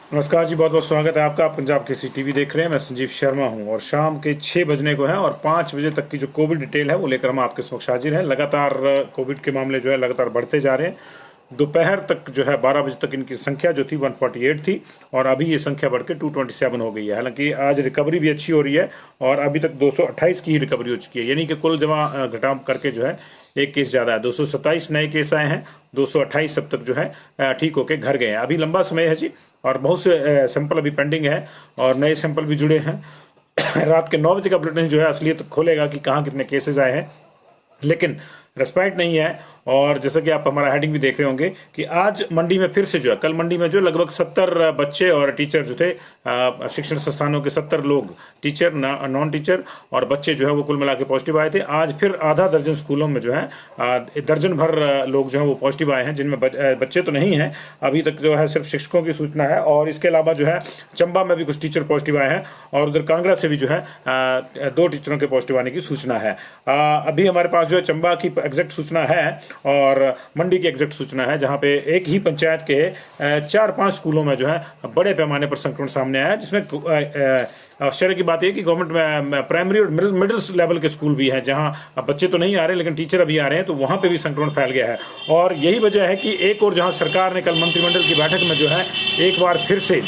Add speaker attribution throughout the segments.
Speaker 1: नमस्कार जी, बहुत बहुत स्वागत है आपका। आप पंजाब केसरी टीवी देख रहे हैं। मैं संजीव शर्मा हूं और शाम के 6 बजने को है और 5 बजे तक की जो कोविड डिटेल है वो लेकर हम आपके समक्ष हाजिर हैं। लगातार कोविड के मामले जो है लगातार बढ़ते जा रहे हैं। दोपहर तक जो है 12 बजे तक इनकी संख्या जो थी 148 थी और अभी ये संख्या बढ़ के 227 हो गई है। हालांकि आज रिकवरी भी अच्छी हो रही है और अभी तक 228 की ही रिकवरी हो चुकी है, यानी कि कुल जमा घटाव करके जो है एक केस ज़्यादा है। 227 नए केस आए हैं, 228 अब तक जो है ठीक होके घर गए हैं। अभी लंबा समय है जी और बहुत से सैंपल अभी पेंडिंग है और नए सैंपल भी जुड़े हैं। रात के 9 बजे का बुलेटिन जो है असलियत खोलेगा कि कहाँ कितने केसेस आए हैं, लेकिन रेस्पाइट नहीं है। और जैसा कि आप हमारा हेडिंग भी देख रहे होंगे कि आज मंडी में फिर से जो है, कल मंडी में जो लगभग 70 बच्चे और टीचर जो थे, शिक्षण संस्थानों के 70 लोग, टीचर नॉन टीचर और बच्चे जो है वो कुल मिला के पॉजिटिव आए थे। आज फिर आधा दर्जन स्कूलों में जो है दर्जन भर लोग जो है वो पॉजिटिव आए हैं, जिनमें बच्चे तो नहीं हैं अभी तक, जो है सिर्फ शिक्षकों की सूचना है। और इसके अलावा जो है चंबा में भी कुछ टीचर पॉजिटिव आए हैं और उधर कांगड़ा से भी जो है 2 टीचरों के पॉजिटिव आने की सूचना है। अभी हमारे पास जो है चंबा की एग्जैक्ट सूचना है और मंडी की एग्जैक्ट सूचना है, जहां पे एक ही पंचायत के 4-5 स्कूलों में जो है बड़े पैमाने पर संक्रमण सामने आया है, जिसमें आश्चर्य की बात यह कि गवर्नमेंट में प्राइमरी और मिडिल लेवल के स्कूल भी हैं, जहां बच्चे तो नहीं आ रहे लेकिन टीचर अभी आ रहे हैं, तो वहां पे भी संक्रमण फैल गया है। और यही वजह है कि एक और जहां सरकार ने कल मंत्रिमंडल की बैठक में जो है एक बार फिर से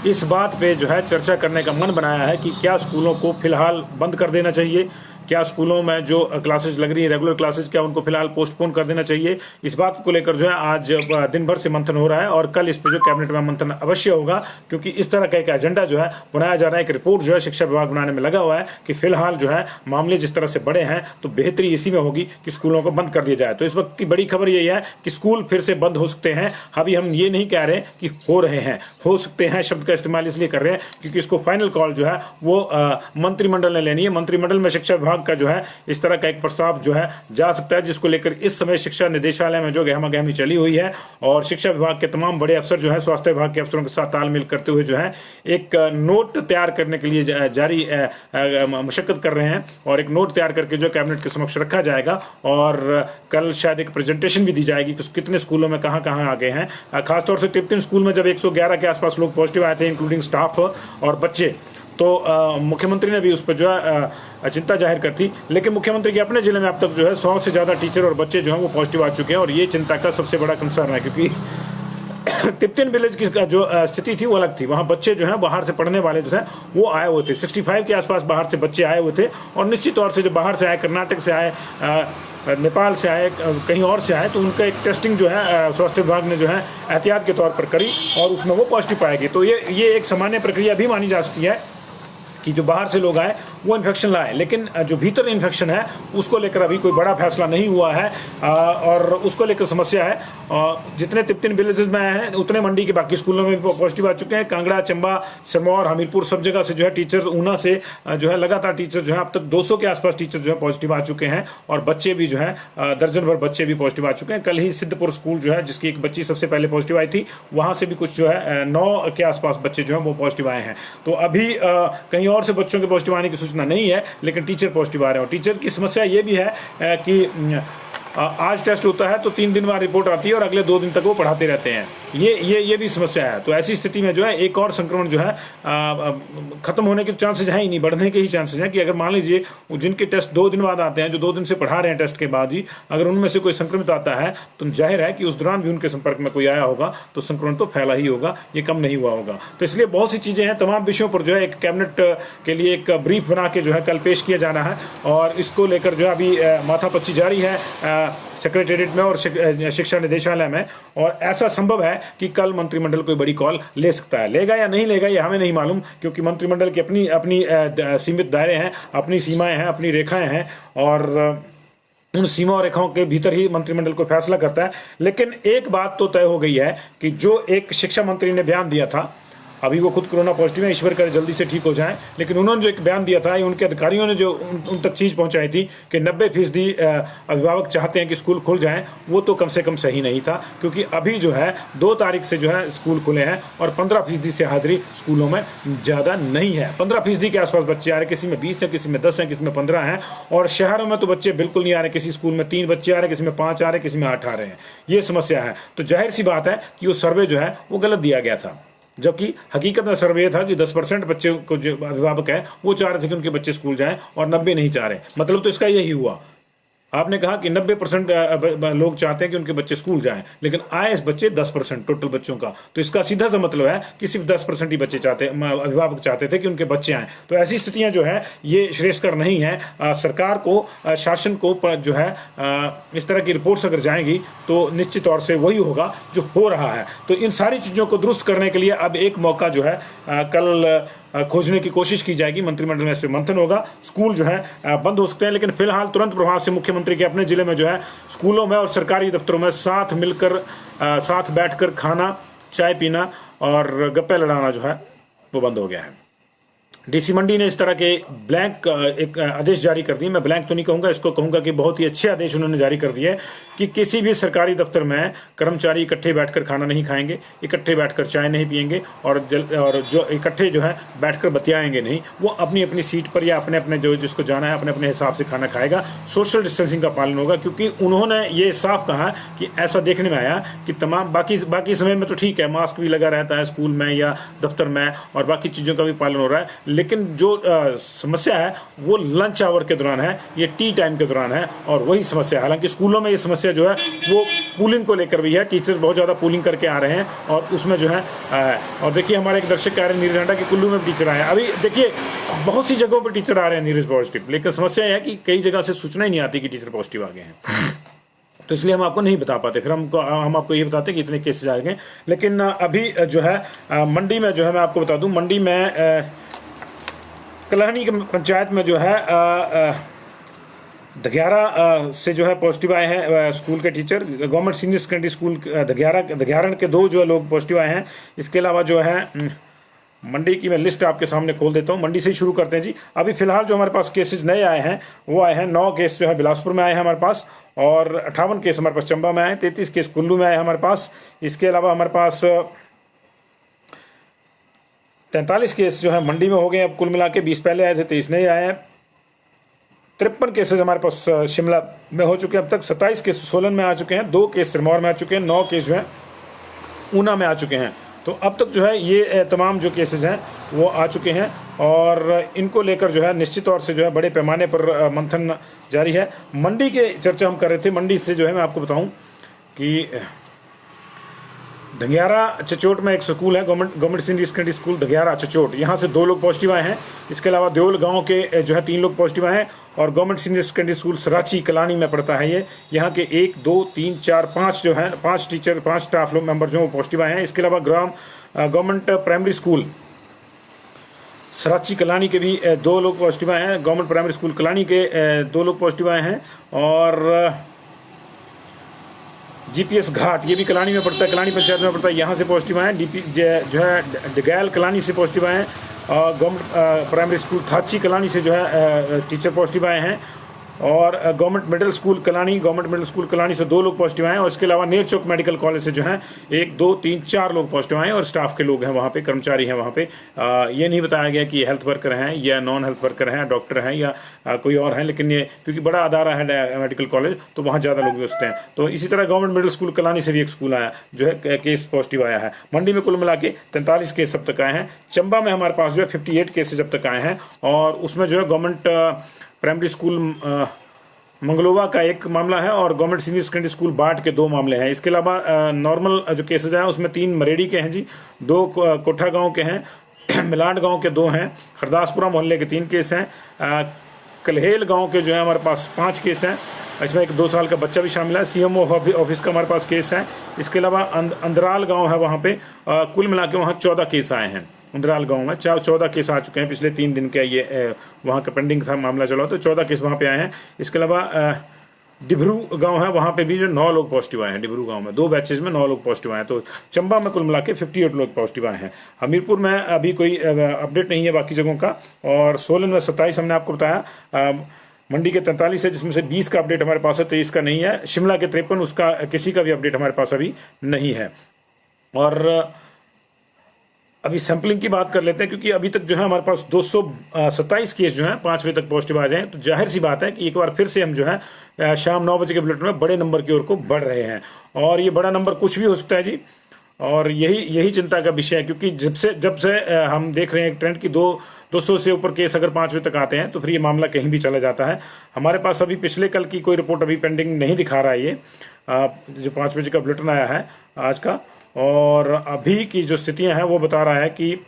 Speaker 1: इस बात पे जो है चर्चा करने का मन बनाया है कि क्या स्कूलों को फिलहाल बंद कर देना चाहिए, क्या स्कूलों में जो क्लासेस लग रही है रेगुलर क्लासेस, क्या उनको फिलहाल पोस्टपोन कर देना चाहिए। इस बात को लेकर जो है आज दिन भर से मंथन हो रहा है और कल इस पर जो कैबिनेट में मंथन अवश्य होगा, क्योंकि इस तरह का एक एजेंडा जो है बनाया जा रहा है। एक रिपोर्ट जो है शिक्षा विभाग बनाने में लगा हुआ है कि फिलहाल जो है मामले जिस तरह से बढ़े हैं तो बेहतरी इसी में होगी कि स्कूलों को बंद कर दिया जाए। तो इस वक्त की बड़ी खबर यही है कि स्कूल फिर से बंद हो सकते हैं। अभी हम ये नहीं कह रहे कि हो रहे हैं, हो सकते हैं शब्द का इस्तेमाल इसलिए कर रहे हैं क्योंकि इसको फाइनल कॉल जो है वो मंत्रिमंडल ने लेनी है। मंत्रिमंडल में शिक्षा विभाग का जो है इस तरह का एक प्रस्ताव जो है जा सकता है, जिसको लेकर इस समय शिक्षा निदेशालय में जो गहमा गहमी चली हुई है और शिक्षा विभाग के तमाम बड़े अफसर जो है स्वास्थ्य विभाग के अफसरों के साथ तालमेल करते हुए जो है एक नोट तैयार करने के लिए जारी मशक्कत कर रहे हैं और एक नोट तैयार करके जो कैबिनेट के समक्ष रखा जाएगा और कल शायद एक प्रेजेंटेशन भी दी जाएगी कि कितने स्कूलों में कहां कहां आ गए हैं। खासतौर से 33 स्कूल में जब 111 के आसपास लोग पॉजिटिव आए थे, इंक्लूडिंग स्टाफ और बच्चे, तो मुख्यमंत्री ने भी उस पर जो है चिंता जाहिर कर थी। लेकिन मुख्यमंत्री के अपने जिले में अब तक जो है 100 से ज़्यादा टीचर और बच्चे जो हैं वो पॉजिटिव आ चुके हैं और ये चिंता का सबसे बड़ा कंसर्न है, क्योंकि तिब्बतिन विलेज की जो स्थिति थी वो अलग थी। वहाँ बच्चे जो हैं बाहर से पढ़ने वाले जो हैं वो आए हुए थे, 65 के आसपास बाहर से बच्चे आए हुए थे और निश्चित तौर से जो बाहर से आए, कर्नाटक से आए, नेपाल से आए, कहीं और से आए, तो उनका एक टेस्टिंग जो है स्वास्थ्य विभाग ने जो है एहतियात के तौर पर करी और उसमें वो पॉजिटिव पाए गए। तो ये एक सामान्य प्रक्रिया भी मानी जा सकती है कि जो बाहर से लोग आए वो इन्फेक्शन लाए, लेकिन जो भीतर इन्फेक्शन है उसको लेकर अभी कोई बड़ा फैसला नहीं हुआ है और उसको लेकर समस्या है। जितने 33 विलेजेस में आए हैं उतने मंडी के बाकी स्कूलों में पॉजिटिव आ चुके हैं। कांगड़ा, चंबा, सिरमौर, हमीरपुर सब जगह से जो है टीचर्स, ऊना से जो है लगातार टीचर जो है अब तक 200 के आसपास टीचर जो है पॉजिटिव आ चुके हैं और बच्चे भी जो है दर्जन भर बच्चे भी पॉजिटिव आ चुके हैं। कल ही सिद्धपुर स्कूल जो है जिसकी एक बच्ची सबसे पहले पॉजिटिव आई थी, वहां से भी कुछ जो है 9 के आसपास बच्चे जो है वो पॉजिटिव आए हैं। तो अभी कहीं और से बच्चों के पॉजिटिव आने की सूचना नहीं है, लेकिन टीचर पॉजिटिव आ रहे हैं। और टीचर की समस्या ये भी है कि आज टेस्ट होता है तो 3 दिन बाद रिपोर्ट आती है और अगले 2 दिन तक वो पढ़ाते रहते हैं। ये भी समस्या है। तो ऐसी स्थिति में जो है एक और संक्रमण जो है खत्म होने के चांसेस हैं ही नहीं, बढ़ने के ही चांसेस हैं कि अगर मान लीजिए जिनके टेस्ट 2 दिन बाद आते हैं, जो 2 दिन से पढ़ा रहे हैं टेस्ट के बाद ही, अगर उनमें से कोई संक्रमित आता है तो जाहिर है कि उस दौरान भी उनके संपर्क में कोई आया होगा तो संक्रमण तो फैला ही होगा, ये कम नहीं हुआ होगा। तो इसलिए बहुत सी चीज़ें हैं, तमाम विषयों पर जो है एक कैबिनेट के लिए एक ब्रीफ बना के जो है कल पेश किया जाना है और इसको लेकर जो है अभी माथापच्ची जारी है सेक्रेटेरिएट में और शिक्षा निदेशालय में। और ऐसा संभव है कि कल मंत्रिमंडल कोई बड़ी कॉल ले सकता है। लेगा या नहीं लेगा ये हमें नहीं मालूम, क्योंकि मंत्रिमंडल की अपनी सीमित दायरे हैं, अपनी सीमाएं हैं, अपनी रेखाएं हैं और उन सीमा और रेखाओं के भीतर ही मंत्रिमंडल को फैसला करता है। लेकिन एक बात तो तय हो गई है कि जो एक शिक्षा मंत्री ने बयान दिया था, अभी वो खुद कोरोना पॉजिटिव है, ईश्वर करे जल्दी से ठीक हो जाएं, लेकिन उन्होंने जो एक बयान दिया था, उनके अधिकारियों ने जो उन तक चीज़ पहुंचाई थी कि 90% अभिभावक चाहते हैं कि स्कूल खुल जाएं, वो तो कम से कम सही नहीं था। क्योंकि अभी जो है 2 तारीख से जो है स्कूल खुले हैं और 15% से हाजिरी स्कूलों में ज़्यादा नहीं है। 15% के आसपास बच्चे आ रहे, किसी में 20 है, किसी में 10 है, किसी में 15 हैं। और शहरों में तो बच्चे बिल्कुल नहीं आ रहे, किसी स्कूल में 3 बच्चे आ रहे, किसी में 5 आ रहे, किसी में 8 आ रहे हैं। ये समस्या है। तो जाहिर सी बात है कि वो सर्वे जो है वो गलत दिया गया था। जबकि हकीकत में सर्वे ये था कि 10% बच्चे को जो अभिभावक है वो चाह रहे थे कि उनके बच्चे स्कूल जाएं और 90 नहीं चाह रहे। मतलब तो इसका यही हुआ, आपने कहा कि 90% लोग चाहते हैं कि उनके बच्चे स्कूल जाएं, लेकिन आए इस बच्चे 10% टोटल बच्चों का। तो इसका सीधा सा मतलब है कि सिर्फ 10% ही बच्चे चाहते, अभिभावक चाहते थे कि उनके बच्चे आएं। तो ऐसी स्थितियां जो है ये श्रेयस्कर नहीं है। सरकार को, शासन को जो है इस तरह की रिपोर्ट्स अगर जाएंगी तो निश्चित तौर से वही होगा जो हो रहा है। तो इन सारी चीज़ों को दुरुस्त करने के लिए अब एक मौका जो है कल खोजने की कोशिश की जाएगी। मंत्रिमंडल में इस पर मंथन होगा। स्कूल जो है बंद हो सकते हैं, लेकिन फिलहाल तुरंत प्रभाव से मुख्यमंत्री के अपने जिले में जो है स्कूलों में और सरकारी दफ्तरों में साथ मिलकर साथ बैठकर खाना, चाय पीना और गप्पे लड़ाना जो है वो बंद हो गया है। डीसी मंडी ने इस तरह के ब्लैंक एक आदेश जारी कर दिए। मैं ब्लैंक तो नहीं कहूँगा, इसको कहूँगा कि बहुत ही अच्छे आदेश उन्होंने जारी कर दिए कि किसी भी सरकारी दफ्तर में कर्मचारी इकट्ठे बैठकर खाना नहीं खाएंगे, इकट्ठे बैठकर चाय नहीं पिएंगे और जो इकट्ठे जो है बैठकर बतियाएंगे नहीं। वो अपनी अपनी सीट पर या अपने अपने जो जिसको जाना है अपने अपने हिसाब से खाना खाएगा। सोशल डिस्टेंसिंग का पालन होगा, क्योंकि उन्होंने ये साफ कहा कि ऐसा देखने में आया कि तमाम बाकी समय में तो ठीक है, मास्क भी लगा रहता है स्कूल में या दफ्तर में और बाकी चीज़ों का भी पालन हो रहा है, लेकिन जो समस्या है वो लंच आवर के दौरान है, ये टी टाइम के दौरान है और वही समस्या है। हालांकि स्कूलों में ये समस्या जो है वो पूलिंग को लेकर भी है, टीचर्स बहुत ज़्यादा पूलिंग करके आ रहे हैं और उसमें जो है और देखिए हमारे एक दर्शक कह रहे हैं नीरज हांडा कि कुल्लू में टीचर आए हैं। अभी देखिए बहुत सी जगहों पर टीचर आ रहे हैं नीरज पॉजिटिव, लेकिन समस्या यह है कि कई जगह से सूचना ही नहीं आती कि टीचर पॉजिटिव आ गए हैं, तो इसलिए हम आपको नहीं बता पाते। फिर हम आपको ये बताते कि इतने केसेस आ गए। लेकिन अभी जो है मंडी में जो है मैं आपको बता दूं, मंडी में कलहनी पंचायत में जो है धग्यारा से जो है पॉजिटिव आए हैं स्कूल के teacher. Government senior secondary school धग्यारण के 2 जो लोग पॉजिटिव आए हैं। इसके अलावा जो है मंडी की मैं लिस्ट आपके सामने खोल देता हूँ। मंडी से ही शुरू करते हैं जी। अभी फिलहाल जो हमारे पास केसेस नए आए हैं वो आए हैं 9 केस जो है बिलासपुर में आए हैं हमारे पास, और 58 केस हमारे पास चंबा में आए, 33 केस कुल्लू में आए हमारे पास। इसके अलावा हमारे पास 43 केस जो है मंडी में हो गए। अब कुल मिला के 20 पहले आए थे, 23 नए आए हैं। 53 केसेज हमारे पास शिमला में हो चुके हैं अब तक। 27 केस सोलन में आ चुके हैं, 2 केस सिरमौर में आ चुके हैं, 9 केस जो है ऊना में आ चुके हैं। तो अब तक जो है ये तमाम जो केसेस हैं वो आ चुके हैं और इनको लेकर जो है निश्चित तौर से जो है बड़े पैमाने पर मंथन जारी है। मंडी के चर्चा हम कर रहे थे। मंडी से जो है मैं आपको बताऊं कि धग्यारा चचोट में एक स्कूल है, government senior secondary school धग्यारा Chachot, यहाँ से 2 लोग पॉजिटिव आए हैं। इसके अलावा देओल गांव के जो है 3 लोग पॉजिटिव आए हैं और government senior secondary school सराची Kalani में पड़ता है ये। यहाँ के 1 2 3 4 5 जो है 5 टीचर 5 स्टाफ लोग मेंबर जो पॉजिटिव आए हैं। इसके अलावा गवर्नमेंट प्राइमरी स्कूल सराची कलानी के भी 2 लोग पॉजिटिव आए हैं। गवर्नमेंट प्राइमरी स्कूल कलानी के 2 लोग पॉजिटिव आए हैं और जीपीएस घाट ये भी कलानी में पड़ता है, कलानी पंचायत में पड़ता है, यहाँ से पॉजिटिव आए हैं। डीपी जो है डगैल कलानी से पॉजिटिव आए हैं और government primary school Thachi Kalani से जो है टीचर पॉजिटिव आए हैं और गवर्नमेंट मिडिल स्कूल कलानी से 2 लोग पॉजिटिव आए हैं। और इसके अलावा नेर चौक मेडिकल कॉलेज से जो है 1 2 3 4 लोग पॉजिटिव आए हैं और स्टाफ के लोग हैं वहाँ पे, कर्मचारी हैं वहाँ पे। ये नहीं बताया गया कि हेल्थ वर्कर हैं या नॉन हेल्थ वर्कर हैं, डॉक्टर हैं या कोई और हैं, लेकिन ये क्योंकि बड़ा अदारा है मेडिकल कॉलेज तो वहाँ ज़्यादा लोग भी होते हैं। तो इसी तरह गवर्नमेंट मिडिल स्कूल कलानी से भी एक स्कूल आया जो है केस पॉजिटिव आया है। मंडी में कुल मिला के 43 केस अब तक आए हैं। चंबा में हमारे पास जो है 58 केसेज अब तक आए हैं और उसमें जो है गवर्नमेंट प्राइमरी स्कूल मंगलोवा का 1 मामला है और गवर्नमेंट सीनियर सेकेंडरी स्कूल बाट के 2 मामले हैं। इसके अलावा नॉर्मल जो केसेस हैं उसमें 3 मरेड़ी के हैं जी, 2 कोठा गांव के हैं, मिलाड गांव के 2 हैं, हरदासपुरा मोहल्ले के 3 केस हैं, कलहेल गांव के जो है हमारे पास 5 केस हैं। इसमें एक 2 साल का बच्चा भी शामिल है। सीएमओ ऑफिस का हमारे पास केस है। इसके अलावा अंदराल गाँव है, वहाँ पे कुल मिला के वहाँ 14 केस आए हैं। अंदराल गांव में 14 केस आ चुके हैं पिछले 3 दिन के। ये वहाँ का पेंडिंग था मामला चला, तो 14 केस वहाँ पे आए हैं। इसके अलावा डिभरू गांव है, वहाँ पे भी जो 9 लोग पॉजिटिव आए हैं। डिभरू गांव में 2 बैचेज में 9 लोग पॉजिटिव आए हैं। तो चंबा में कुल मिला के 58 लोग पॉजिटिव आए हैं। हमीरपुर में अभी कोई अपडेट नहीं है बाकी जगहों का, और सोलन में 27 हमने आपको बताया। मंडी के 43 है जिसमें से 20 का अपडेट हमारे पास है, 23 का नहीं है। शिमला के 53, उसका किसी का भी अपडेट हमारे पास अभी नहीं है। और अभी सैंपलिंग की बात कर लेते हैं, क्योंकि अभी तक जो है हमारे पास 227 केस जो हैं 5 बजे तक पॉजिटिव आ जाएं, तो जाहिर सी बात है कि एक बार फिर से हम जो है शाम 9 बजे के बुलेटिन में बड़े नंबर की ओर को बढ़ रहे हैं। और ये बड़ा नंबर कुछ भी हो सकता है जी। और यही चिंता का विषय है, क्योंकि जब से हम देख रहे हैं एक ट्रेंड की 200 से ऊपर केस अगर 5 बजे तक आते हैं तो फिर ये मामला कहीं भी चला जाता है। हमारे पास अभी पिछले कल की कोई रिपोर्ट अभी पेंडिंग नहीं दिखा रहा है ये जो 5 बजे का बुलेटिन आया है आज का, और अभी की जो स्थितियां हैं वो बता रहा है कि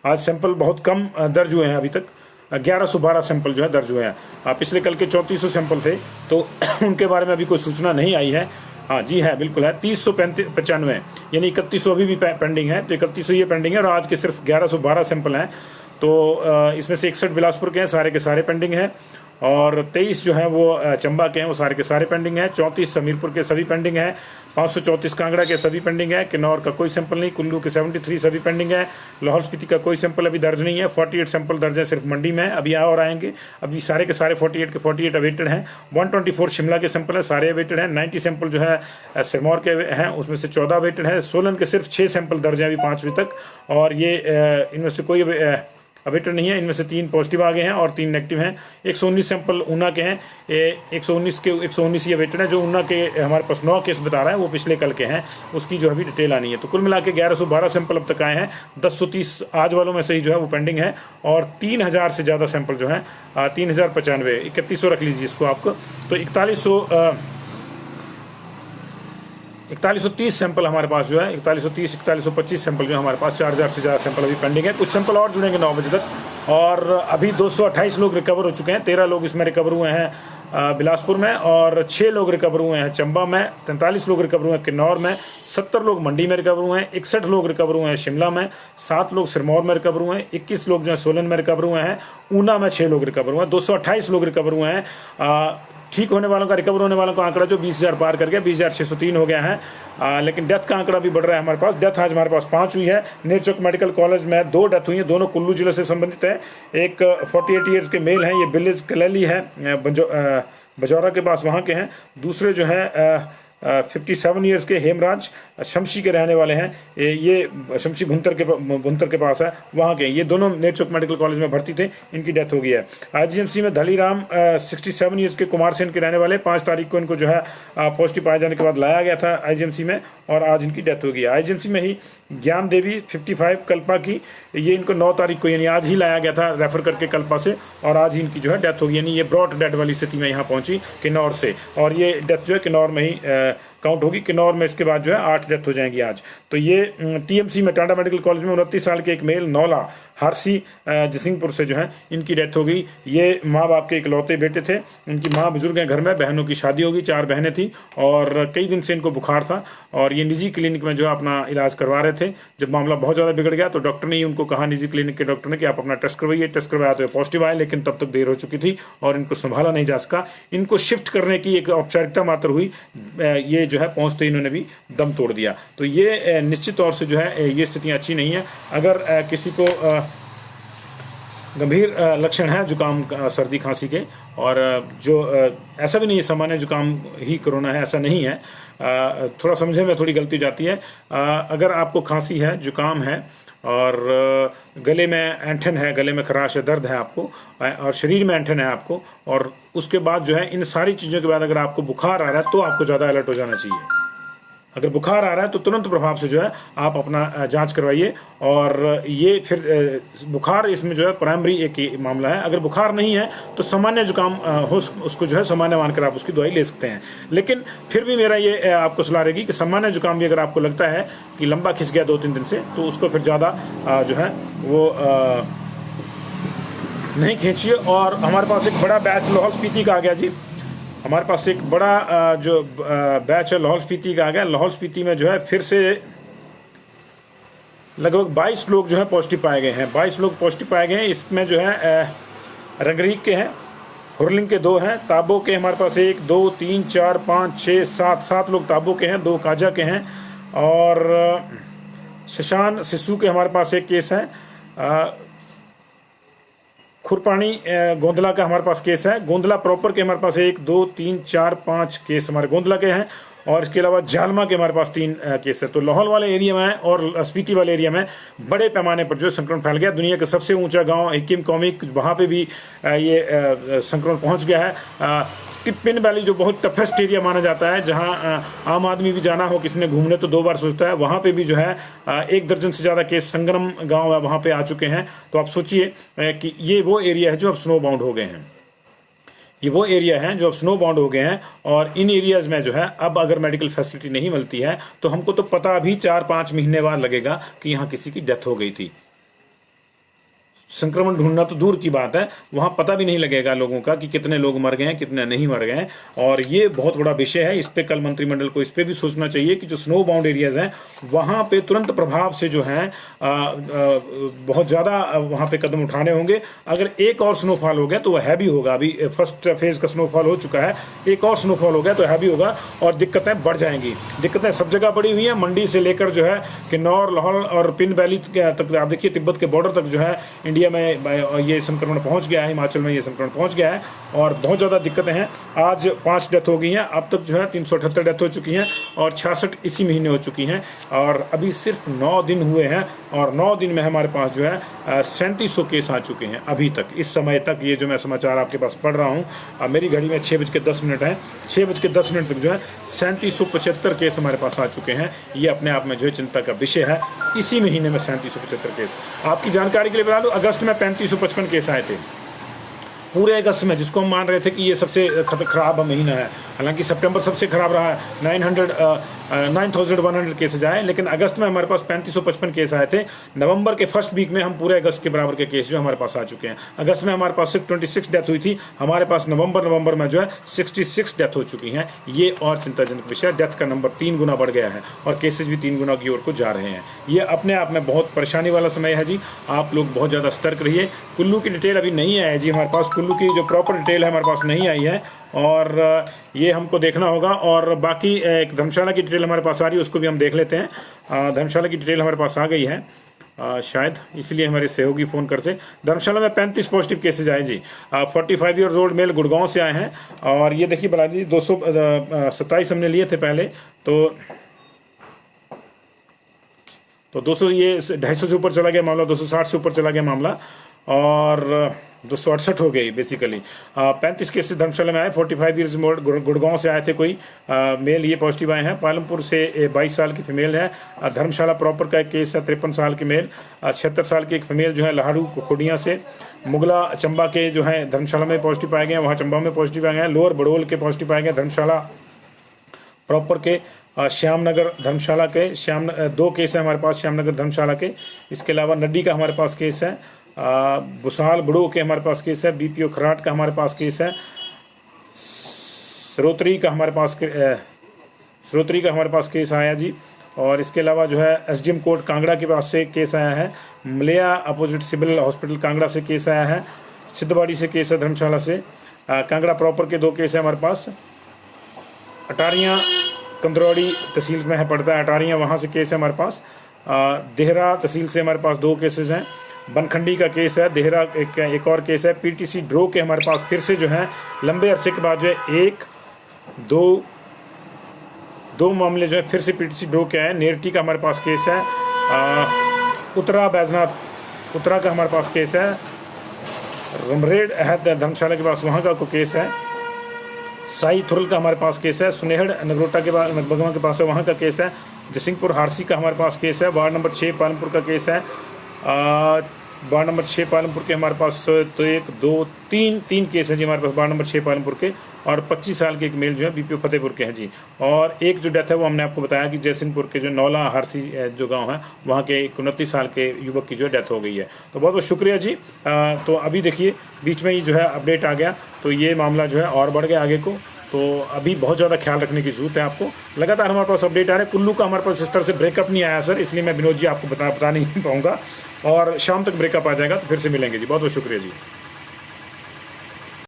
Speaker 1: आज सैंपल बहुत कम दर्ज हुए हैं। अभी तक 1112 सैंपल जो है दर्ज हुए हैं। पिछले कल के 3400 सैंपल थे तो उनके बारे में अभी कोई सूचना नहीं आई है। हाँ जी है, बिल्कुल है, 3095 यानी 3100 अभी भी पेंडिंग है, तो 3100 ये पेंडिंग है और आज के सिर्फ 1112 सैंपल हैं। तो इसमें से 61 बिलासपुर के हैं, सारे के सारे पेंडिंग हैं, और 23 जो हैं वो चंबा के हैं, वो सारे के सारे पेंडिंग हैं। 34 हमीरपुर के सभी पेंडिंग हैं। 534 कांगड़ा के सभी पेंडिंग है। किन्नौर का कोई सैंपल नहीं। कुल्लू के 73 सभी पेंडिंग है। लाहौल स्पीति का कोई सैंपल अभी दर्ज नहीं है। 48 सैंपल दर्ज है सिर्फ मंडी में, अभी और आएंगे। अभी सारे के सारे 48 के 48 अवेटेड हैं। 124 शिमला के सैंपल है, सारे अवेटेड हैं। 90 सैंपल जो है सिरमौर के हैं, उसमें से 14 अवेटेड है। सोलन के सिर्फ 6 सैंपल दर्ज है अभी 5 बजे तक, और ये इनमें से कोई अवेटेड नहीं है। इनमें से 3 पॉजिटिव आ गए हैं और 3 नेगेटिव हैं। 119 सैंपल ऊना के हैं। 119 ही अवेटेड है। जो ऊना के हमारे पास 9 केस बता रहा है वो पिछले कल के हैं, उसकी जो अभी डिटेल आनी है। तो कुल मिला के 1112 सैंपल अब तक आए हैं। 1030 आज वालों में से ही जो है वो पेंडिंग है, और 3000 से ज़्यादा सैंपल जो है 3095 3100 रख लीजिए इसको आपको, तो 4130 सैंपल हमारे पास जो है 4125 सैंपल जो है हमारे पास, 4000 से ज़्यादा सैंपल अभी पेंडिंग है। कुछ सैंपल और जुड़ेंगे 9 बजे तक, और अभी 228 लोग रिकवर हो चुके हैं। 13 लोग इसमें रिकवर हुए हैं बिलासपुर में, और 6 लोग रिकवर हुए हैं चंबा में। 43 लोग रिकवर हुए हैं किन्नौर में। 70 लोग मंडी में रिकवर हुए हैं। 61 लोग रिकवर हुए हैं शिमला में। 7 लोग सिरमौर में रिकवर हुए हैं। 21 लोग जो है सोलन में रिकवर हुए हैं। ऊना में 6 लोग रिकवर हुए हैं। 228 लोग रिकवर हुए हैं। ठीक होने वालों का, रिकवर होने वालों का आंकड़ा जो 20,000 पार कर गया, 20,603 हो गया है। लेकिन डेथ का आंकड़ा भी बढ़ रहा है हमारे पास। डेथ आज हमारे पास 5 हुई है। नेरचौक मेडिकल कॉलेज में 2 डेथ हुई है, दोनों कुल्लू जिले से संबंधित है। एक 48 ईयर्स के मेल हैं, ये विलेज कलैली है, बजौरा के पास, वहाँ के हैं। दूसरे जो है 57 ईयर्स के हेमराज शमशी के रहने वाले हैं। ये शमशी भुंतर के पास है, वहाँ के। ये दोनों नेरचौक मेडिकल कॉलेज में भर्ती थे, इनकी डेथ हो गई है। आईजीएमसी में धलीराम 67 ईयर्स के कुमार सेन के रहने वाले, 5 तारीख को इनको जो है पॉजिटिव पाए जाने के बाद लाया गया था आईजीएमसी में, और आज इनकी डेथ हो गई है। आईजीएमसी में ही ज्ञान देवी 55 कल्पा की, ये इनको 9 तारीख को यानी आज ही लाया गया था रेफर करके कल्पा से, और आज ही इनकी जो है डेथ होगी। यानी ये ब्रॉड डेड वाली स्थिति में यहाँ पहुंची किन्नौर से, और ये डेथ जो है किन्नौर में ही काउंट होगी। किन्नौर में इसके बाद जो है 8 डेथ हो जाएंगी आज। तो ये टीएमसी में, टाटा मेडिकल कॉलेज में 29 साल के एक मेल नौला हरसी जसिंहपुर से जो है इनकी डेथ हो गई। ये माँ बाप के इकलौते बेटे थे। इनकी माँ बुजुर्ग हैं घर में, बहनों की शादी होगी, 4 बहनें थी, और कई दिन से इनको बुखार था, और ये निजी क्लिनिक में जो है अपना इलाज करवा रहे थे। जब मामला बहुत ज़्यादा बिगड़ गया तो डॉक्टर ने ही उनको कहा, निजी क्लिनिक के डॉक्टर ने, कि आप अपना टेस्ट करवाइए। टेस्ट करवाया तो पॉजिटिव आए, लेकिन तब तक देर हो चुकी थी और इनको संभाला नहीं जा सका। इनको शिफ्ट करने की एक औपचारिकता मात्र हुई, ये जो है पहुँचते इन्होंने भी दम तोड़ दिया। तो ये निश्चित तौर से जो है ये स्थितियाँ अच्छी नहीं है। अगर किसी को गंभीर लक्षण है जुकाम, सर्दी, खांसी के, और जो ऐसा भी नहीं है सामान्य जुकाम ही कोरोना है, ऐसा नहीं है। थोड़ा समझने में थोड़ी गलती हो जाती है। अगर आपको खांसी है, जुकाम है, और गले में ऐंठन है, गले में खराश है, दर्द है आपको, और शरीर में ऐंठन है आपको, और उसके बाद जो है इन सारी चीज़ों के बाद अगर आपको बुखार आ रहा है तो आपको ज़्यादा अलर्ट हो जाना चाहिए। अगर बुखार आ रहा है तो तुरंत प्रभाव से जो है आप अपना जांच करवाइए। और ये फिर बुखार इसमें जो है प्राइमरी एक मामला है। अगर बुखार नहीं है तो सामान्य जुकाम हो, उसको जो है सामान्य मानकर आप उसकी दवाई ले सकते हैं। लेकिन फिर भी मेरा ये आपको सलाह रहेगी कि सामान्य जुकाम भी अगर आपको लगता है कि लंबा खिंच गया 2-3 दिन से, तो उसको फिर ज़्यादा जो है वो नहीं खींचिए। और हमारे पास एक बड़ा बैच लाहौल स्पीति का आ गया जी। हमारे पास एक बड़ा जो बैच है लाहौल स्पीति का आ गया। लाहौल स्पीति में जो है फिर से लगभग 22 लोग जो है पॉजिटिव पाए गए हैं। 22 लोग पॉजिटिव पाए गए हैं। इसमें जो है रंगरीक के हैं, हुरलिंग के 2 हैं, ताबो के हमारे पास 1, 2, 3, 4, 5, 6, 7 लोग ताबो के हैं, 2 काजा के हैं, और शशान सिसु के हमारे पास 1 केस है। खुरपानी गोंदला का हमारे पास केस है। गोंदला प्रॉपर के हमारे पास 1, 2, 3, 4, 5 केस हमारे गोंदला के हैं। और इसके अलावा जालमा के हमारे पास 3 केस है। तो लाहौल वाले एरिया में और स्पीति वाले एरिया में बड़े पैमाने पर जो संक्रमण फैल गया। दुनिया का सबसे ऊंचा गांव हकीम कौमिक, वहाँ पे भी ये संक्रमण पहुँच गया है। पिन वैली जो बहुत टफेस्ट एरिया माना जाता है, जहां आम आदमी भी जाना हो किसी ने घूमने तो 2 बार सोचता है, वहां पे भी जो है 1 दर्जन से ज़्यादा केस संगम गांव है वहां पे आ चुके हैं। तो आप सोचिए कि ये वो एरिया है जो अब स्नो बाउंड हो गए हैं, ये वो एरिया है जो अब स्नो बाउंड हो गए हैं। और इन एरियाज में जो है अब अगर मेडिकल फैसिलिटी नहीं मिलती है तो हमको तो पता अभी 4-5 महीने बाद लगेगा कि यहाँ किसी की डेथ हो गई थी। संक्रमण ढूंढना तो दूर की बात है, वहां पता भी नहीं लगेगा लोगों का कि कितने लोग मर गए हैं, कितने नहीं मर गए हैं। और ये बहुत बड़ा विषय है, इस पे कल मंत्रिमंडल को इस पे भी सोचना चाहिए कि जो स्नो बाउंड एरियाज हैं वहां पे तुरंत प्रभाव से जो है बहुत ज़्यादा वहां पे कदम उठाने होंगे। अगर एक और स्नोफॉल हो गया तो वह हैवी होगा। अभी फर्स्ट फेज का स्नोफॉल हो चुका है, एक और स्नोफॉल हो गया तो हैवी होगा और दिक्कतें बढ़ जाएंगी। दिक्कतें सब जगह बढ़ी हुई हैं, मंडी से लेकर जो है किन्नौर, लाहौल और पिन वैली तक, आप देखिए तिब्बत के बॉर्डर तक जो है इंडिया में ये संक्रमण पहुंच गया है, हिमाचल में ये संक्रमण पहुंच गया है और बहुत ज़्यादा दिक्कतें हैं। आज 5 डेथ हो गई हैं, अब तक जो है 378 डेथ हो चुकी हैं और 66 इसी महीने हो चुकी हैं। और अभी सिर्फ 9 दिन हुए हैं और 9 दिन में हमारे पास जो है 3700 केस आ चुके हैं अभी तक, इस समय तक। ये जो मैं समाचार आपके पास पढ़ रहा हूँ, मेरी घड़ी में 6:10 है, 6:10 तक जो है 3775 केस हमारे पास आ चुके हैं। ये अपने आप में जो है चिंता का विषय है। इसी महीने में 3775 केस। आपकी जानकारी के लिए बता दूं, अगस्त में 3555 केस आए थे पूरे अगस्त में, जिसको हम मान रहे थे कि ये सबसे खराब महीना है। हालांकि सितंबर सबसे खराब रहा है, 9100 केसेज आए, लेकिन अगस्त में हमारे पास 3555 केस आए थे। नवंबर के फर्स्ट वीक में हम पूरे अगस्त के बराबर के केस जो हमारे पास आ चुके हैं। अगस्त में हमारे पास 26 डेथ हुई थी, हमारे पास नवंबर में जो है 66 डेथ हो चुकी हैं। ये और चिंताजनक विषय, डेथ का नंबर 3 गुना बढ़ गया है और केसेज भी 3 गुना की ओर को जा रहे हैं। ये अपने आप में बहुत परेशानी वाला समय है जी। आप लोग बहुत ज़्यादा सतर्क रहिए। कुल्लू की डिटेल अभी नहीं आई है जी हमारे पास, कुल्लू की जो प्रॉपर डिटेल है हमारे पास नहीं आई है और ये हमको देखना होगा। और बाकी एक धर्मशाला की डिटेल हमारे पास आ रही है, उसको भी हम देख लेते हैं। धर्मशाला की डिटेल हमारे पास आ गई है, शायद इसलिए हमारे सहयोगी फ़ोन करते। धर्मशाला में 35 पॉजिटिव केसेज आए जी। 45 ईयर्स ओल्ड मेल गुड़गांव से आए हैं और ये देखिए बता दीजिए 227 हमने लिए थे पहले, तो 200, ये 250 से ऊपर चला गया मामला, 260 से ऊपर चला गया मामला और 268 हो गई बेसिकली। 35 केसेस धर्मशाला में आए। 45 ईयर्स ओल्ड गुड़गांव से आए थे कोई मेल, ये पॉजिटिव आए हैं। पालमपुर से 22 साल की फीमेल है। धर्मशाला प्रॉपर का एक केस है, 53 साल की मेल। 76 साल की एक फीमेल जो है लाहड़ू खुडिया से। मुगला चंबा के जो है धर्मशाला में पॉजिटिव पाए गए हैं, वहाँ चंबा में पॉजिटिव आए गए हैं। लोअर बड़ोल के पॉजिटिव पाए गए धर्मशाला प्रॉपर के। श्यामनगर धर्मशाला के 2 केस है हमारे पास श्यामनगर धर्मशाला के। इसके अलावा नड्डी का हमारे पास केस है। बुसाल बड़ो के हमारे पास केस है। बीपीओ खराट का हमारे पास केस है। सरोत्री का हमारे पास केस आया जी। और इसके अलावा जो है एसडीएम कोर्ट कांगड़ा के पास से केस आया है। मलया अपोजिट सिविल हॉस्पिटल कांगड़ा से केस आया है। सिद्धवाड़ी से केस है धर्मशाला से। कांगड़ा प्रॉपर के 2 केस है हमारे पास। अटारियाँ कंदरौड़ी तहसील में है पड़ता है अटारियाँ, वहाँ से केस है हमारे पास। देहरा तहसील से हमारे पास 2 केसेस हैं। बनखंडी का केस है। देहरा एक और केस है। पीटीसी ड्रो के हमारे पास फिर से जो है लंबे अरसे के बाद जो है 2 मामले जो है फिर से पीटीसी ड्रो के आए। नेरटी का हमारे पास केस है। उत्तरा बैजनाथ उत्तरा का हमारे पास केस है। रमरेड अहद धर्मशाला के पास वहाँ का केस है। साई थुरल का हमारे पास केस है। सुनेहड़ नगरोटा के बगवा के पास है, वहाँ का केस है। जसिंगपुर हारसी का हमारे पास केस है। वार्ड नंबर 6 पालमपुर का केस है। वार्ड नंबर 6 पालमपुर के हमारे पास तो 1 2 3 केस हैं जी हमारे पास वार्ड नंबर 6 पालमपुर के। और 25 साल के एक मेल जो है बीपीओ फतेहपुर के हैं जी। और एक जो डेथ है वो हमने आपको बताया कि जयसिंहपुर के जो नौला हारसी जो गांव है वहाँ के 29 साल के युवक की जो डेथ हो गई है। तो बहुत बहुत शुक्रिया जी। तो अभी देखिए बीच में ही जो है अपडेट आ गया, तो ये मामला जो है और बढ़ गया आगे को। तो अभी बहुत ज़्यादा ख्याल रखने की जरूरत है आपको। लगातार हमारे पास अपडेट आ रहे हैं। कुल्लू का हमारे पास इस तरह से ब्रेकअप नहीं आया सर, इसलिए मैं विनोद जी आपको बता नहीं पाऊँगा और शाम तक ब्रेकअप आ जाएगा तो फिर से मिलेंगे जी। बहुत बहुत शुक्रिया जी।